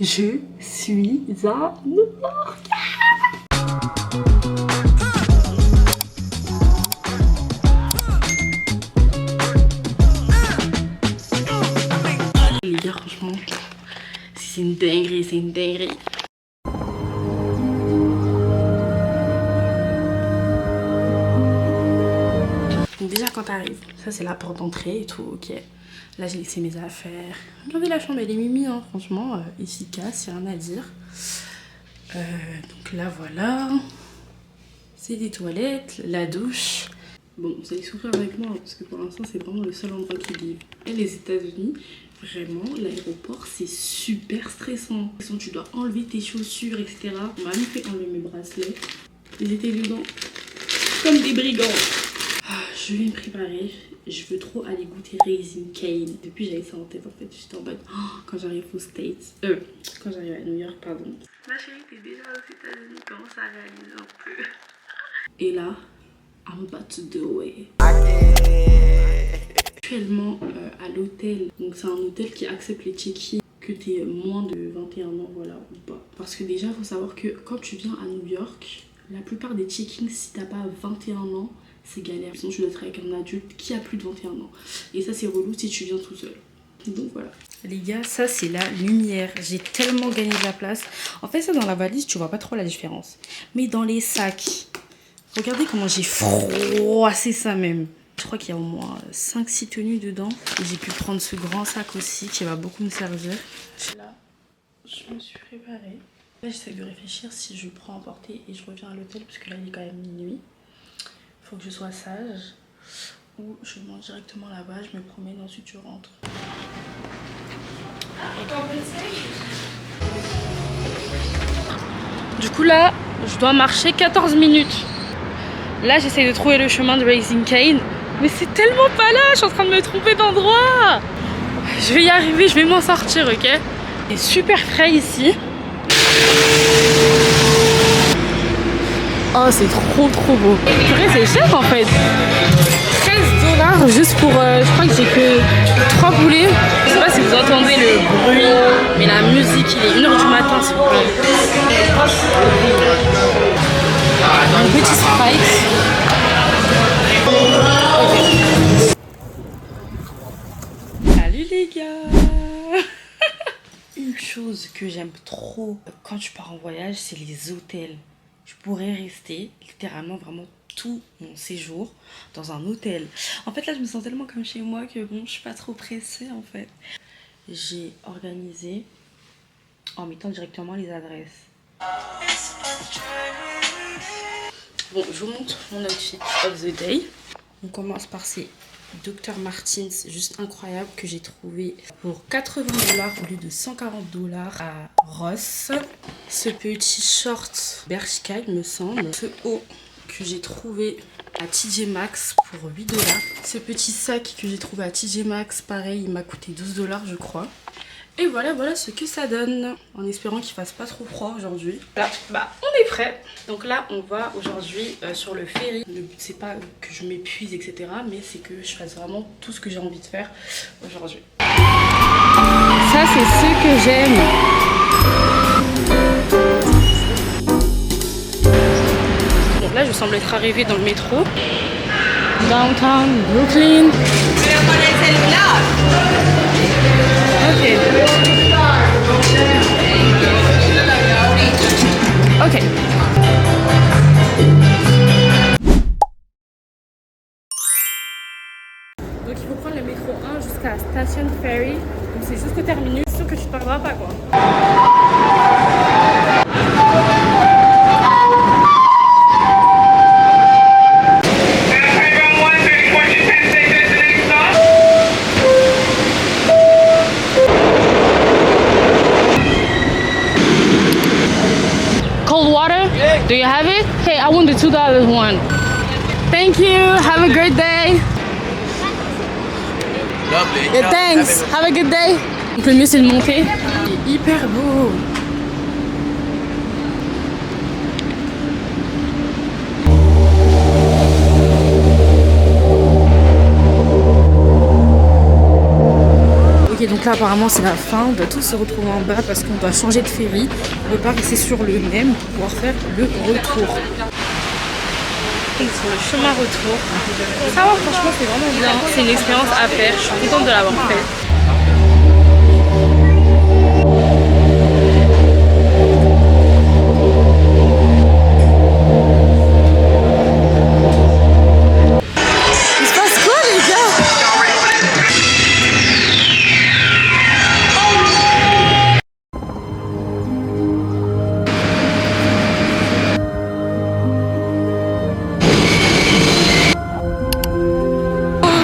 Je suis à New York. Les gars, franchement, c'est une dinguerie, c'est une dinguerie. Donc déjà quand t'arrives, ça c'est la porte d'entrée et tout, ok. Là j'ai laissé mes affaires. Regardez la chambre, elle est mimi, hein, franchement, efficace, y'a rien à dire. Donc là voilà, c'est des toilettes, la douche. Bon, vous allez souffrir avec moi, parce que pour l'instant c'est vraiment le seul endroit qui vive. Et les États-Unis, vraiment, l'aéroport c'est super stressant. Tu dois enlever tes chaussures, etc. On m'a même fait enlever mes bracelets. Ils étaient dedans, comme des brigands. Je vais me préparer, je veux trop aller goûter Raising Cane. Depuis j'avais ça en tête en fait, j'étais en mode quand j'arrive aux States, quand j'arrive à New York, pardon. Ma chérie, t'es déjà aux États-Unis, commence à réaliser un peu. Et là, I'm about to do it. Actuellement à l'hôtel, donc c'est un hôtel qui accepte les check-in que t'es moins de 21 ans, voilà, ou pas. Parce que déjà, faut savoir que quand tu viens à New York, la plupart des check-in, si t'as pas 21 ans, c'est galère. Sinon, tu dois être avec un adulte qui a plus de 21 ans. Et ça, c'est relou si tu viens tout seul. Donc voilà. Les gars, ça, c'est la lumière. J'ai tellement gagné de la place. En fait, ça, dans la valise, tu vois pas trop la différence. Mais dans les sacs, regardez comment j'ai froissé ça même. Je crois qu'il y a au moins 5-6 tenues dedans. Et j'ai pu prendre ce grand sac aussi qui va beaucoup me servir. Là, je me suis préparée. Là, j'essaie de réfléchir si je prends à emporter et je reviens à l'hôtel parce que là, il est quand même minuit. Faut que je sois sage ou je mange directement là-bas, je me promène, ensuite je rentre. Du coup là, je dois marcher 14 minutes. Là j'essaye de trouver le chemin de Raising Cane, mais c'est tellement pas là, je suis en train de me tromper d'endroit. Je vais y arriver, je vais m'en sortir, ok? Il est super frais ici. Oh, c'est trop beau. Purée, c'est cher en fait. 13$ juste pour. Je crois que j'ai que 3 poulets. Je sais pas si vous entendez le bruit, mais la musique, il est 1h du matin, s'il vous plaît. Un petit Sprite. Okay. Salut les gars. Une chose que j'aime trop quand je pars en voyage, c'est les hôtels. Je pourrais rester littéralement vraiment tout mon séjour dans un hôtel. En fait là je me sens tellement comme chez moi que bon je suis pas trop pressée en fait. J'ai organisé en mettant directement les adresses. Bon je vous montre mon outfit of the day. On commence par ces Dr Martens, juste incroyable, que j'ai trouvé pour 80$ au lieu de 140$ à Ross. Ce petit short Bershka il me semble. Ce haut que j'ai trouvé à TJ Maxx pour 8$. Ce petit sac que j'ai trouvé à TJ Maxx, pareil, il m'a coûté 12$ je crois. Et voilà ce que ça donne, en espérant qu'il fasse pas trop froid aujourd'hui. Là, bah on est prêt. Donc là on va aujourd'hui sur le ferry. Le but c'est pas que je m'épuise etc, mais c'est que je fasse vraiment tout ce que j'ai envie de faire aujourd'hui. Ça c'est ce que j'aime. Donc là je semble être arrivée dans le métro. Downtown Brooklyn. Ok. Ok. Donc il faut prendre le métro 1 jusqu'à Station Ferry. Donc c'est jusqu'au terminus. C'est sûr que tu ne perdras pas quoi. Do you have it? Hey, I want the $2 one. Thank you. Have a great day. Lovely. Yeah, thanks. Have a good day. Donc le mieux c'est de monter. Il est hyper beau. Ok, donc là apparemment c'est la fin, on doit tous se retrouver en bas parce qu'on doit changer de ferry. On ne peut pas rester sur le même pour pouvoir faire le retour. Donc sur le chemin retour, ça va, franchement c'est vraiment bien, c'est une expérience à faire, je suis contente de l'avoir faite.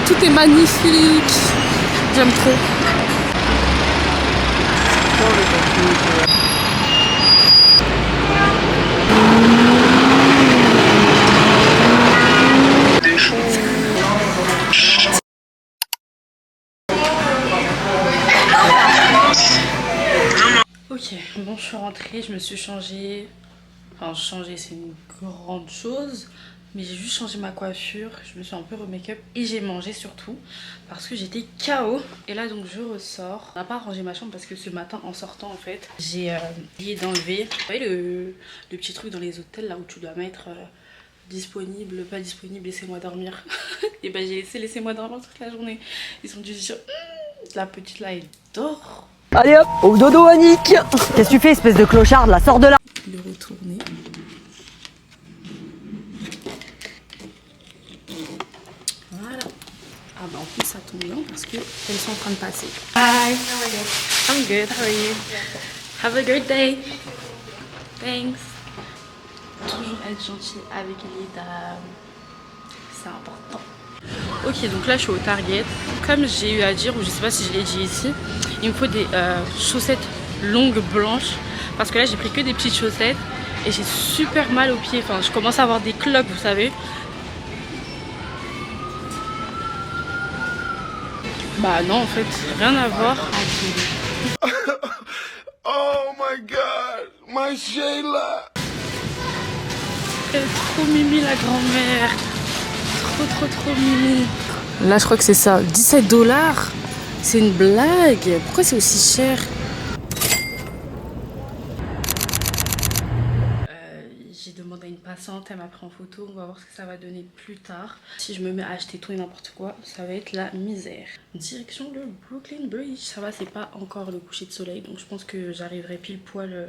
Tout est magnifique, j'aime trop. Ok, bon je suis rentrée, je me suis changée. Enfin changer c'est une grande chose. Mais j'ai juste changé ma coiffure, je me suis un peu re-make-up et j'ai mangé surtout parce que j'étais KO. Et là donc je ressors. On n'a pas rangé ma chambre parce que ce matin en sortant en fait, j'ai oublié d'enlever. Vous voyez le petit truc dans les hôtels là où tu dois mettre disponible, pas disponible, laissez-moi dormir. Et ben j'ai laissé laissez-moi dormir toute la journée. Ils sont dû dire la petite là elle dort. Allez hop, au dodo Annick. Qu'est-ce que tu fais espèce de clochard là, sors de là. Le retourner. Voilà. Ah bah en plus ça tombe bien parce que elles sont en train de passer. Hi, how are you? I'm good, how are you? Have a great day. Thanks. Toujours être gentil avec les dames. C'est important. Ok, donc là je suis au Target. Comme j'ai eu à dire, ou je sais pas si je l'ai dit ici, il me faut des chaussettes longues blanches. Parce que là j'ai pris que des petites chaussettes et j'ai super mal aux pieds. Enfin, je commence à avoir des cloques, vous savez. Bah non, en fait, rien à voir. Oh my god, my Shayla. Elle est trop mimi la grand-mère. Trop mimi. Là je crois que c'est ça, 17 $. C'est une blague. Pourquoi c'est aussi cher? J'ai demandé à une patiente, elle m'a pris en photo, on va voir ce que ça va donner plus tard. Si je me mets à acheter tout et n'importe quoi, ça va être la misère. Direction le Brooklyn Bridge, ça va, c'est pas encore le coucher de soleil, donc je pense que j'arriverai pile poil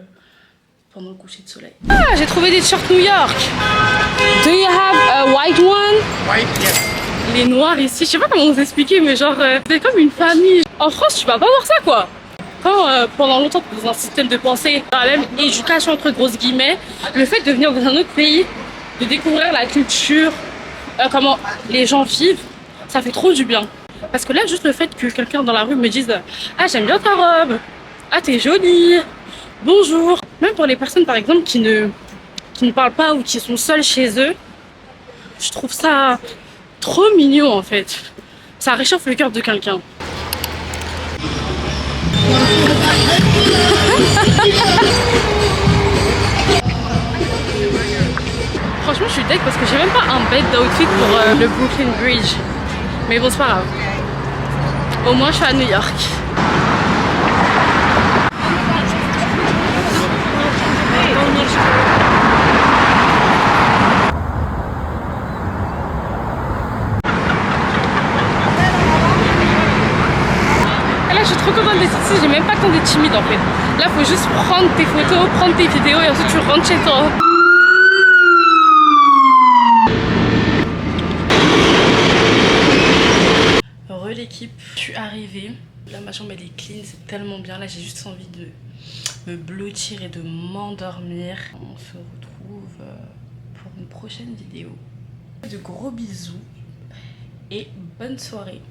pendant le coucher de soleil. Ah, j'ai trouvé des t-shirts New York. Do you have a white one? White, yes. Les noirs ici, je sais pas comment vous expliquer, mais genre, c'est comme une famille. En France, tu vas pas voir ça quoi. Quand pendant longtemps, dans un système de pensée, dans la même éducation entre grosses guillemets, le fait de venir dans un autre pays, de découvrir la culture, comment les gens vivent, ça fait trop du bien. Parce que là, juste le fait que quelqu'un dans la rue me dise « Ah, j'aime bien ta robe. Ah, t'es jolie. Bonjour. » Même pour les personnes, par exemple, qui ne parlent pas ou qui sont seules chez eux, je trouve ça trop mignon, en fait. Ça réchauffe le cœur de quelqu'un. Franchement, je suis deck parce que j'ai même pas un bête d'outfit pour le Brooklyn Bridge. Mais bon, c'est pas grave. Au moins, je suis à New York. Et là, je suis trop contente d'être ici. J'ai même pas le temps d'être timide en fait. Là, faut juste prendre tes photos, prendre tes vidéos et ensuite tu rentres chez toi. L'équipe, je suis arrivée, là ma chambre elle est clean, c'est tellement bien, là j'ai juste envie de me blottir et de m'endormir. On se retrouve pour une prochaine vidéo. De gros bisous et bonne soirée.